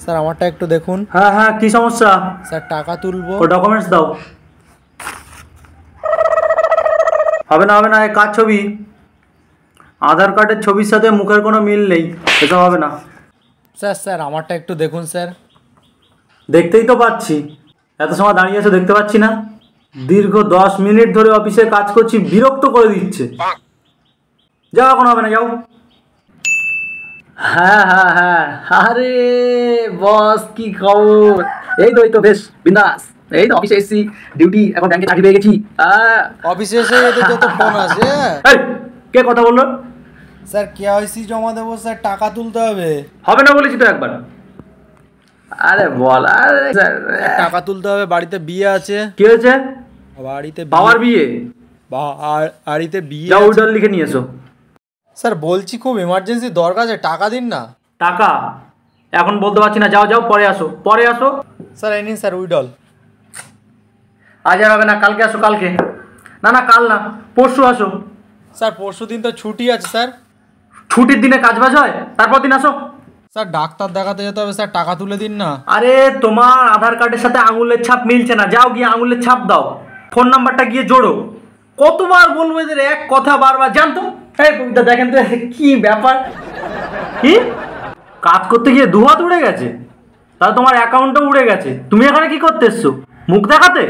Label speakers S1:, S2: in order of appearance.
S1: Sir আমারটা একটু দেখুন।
S2: হ্যাঁ হ্যাঁ, কি সমস্যা?
S1: স্যার টাকা তুলবো।
S2: ও ডকুমেন্টস দাও। হবে না হবে না, কার ছবি? আধার কার্ডের ছবির সাথে মুখের কোনো মিল নেই, এসব হবে না।
S1: স্যার স্যার আমারটা একটু দেখুন স্যার।
S2: দেখতেই তো পাচ্ছি, এত সময় দাঁড়িয়ে আছো দেখতে পাচ্ছি না? দীর্ঘ 10 মিনিট ধরে অফিসে কাজ করছি, বিরক্ত করে দিচ্ছে। যাও, এখন হবে না, যাও।
S3: হ্যাঁ হ্যাঁ হ্যাঁ, আরে বস কি খবর? এই তো বেশ বিন্দাস। এই তো অফিসে এসেছি, ডিউটি, এখন ব্যাংকে চাকরি পেয়ে গেছি।
S1: অফিসে এসে এদের যত ফোন আছে।
S2: এই, কে কথা বললো?
S1: স্যার কেওয়াইসি জমা দেবো স্যার, টাকা তুলতে হবে।
S2: হবে না বলেছি তো একবার।
S3: আরে বল, আরে স্যার
S1: টাকা তুলতে হবে, বাড়িতে বিয়ে আছে।
S2: কি হয়েছে?
S1: বাড়িতে
S2: বাবার বিয়ে?
S1: বাড়িতে বিয়ে
S2: যাও,
S1: আছে।
S2: উইডল লিখে নিয়ে এসো।
S1: স্যার বলছি খুব এমার্জেন্সি দরকার আছে, টাকা দিন না।
S2: টাকা এখন বলতে পারছি না, যাও যাও, পরে আসো, পরে আসো।
S1: স্যার এই নিন স্যার উইডল।
S2: আজ আর হবে না, কালকে আসো, কালকে। না না, কাল না, পরশু আসো।
S1: স্যার পরশু দিন তো ছুটি আছে স্যার।
S2: ছুটির দিনে কাজ বাজ হয়? তারপর দিন আসো।
S1: স্যার ডাক্তার দেখাতে যেতে হবে স্যার, টাকা তুলে দিন না।
S2: আরে তোমার আধার কার্ডের সাথে আঙুলের ছাপ মিলছে না, যাও গিয়ে আঙুলের ছাপ দাও, ফোন নাম্বারটা গিয়ে জোড়ো। কতবার বলবো এদের এক কথা বারবার, জানতো? এই কবিতা দেখেন তো কি ব্যাপার। কি কাজ করতে গিয়ে দুহাত উড়ে গেছে? তাহলে তোমার অ্যাকাউন্টও উড়ে গেছে। তুমি এখানে কি করতে এসছো? মুখ দেখাতে?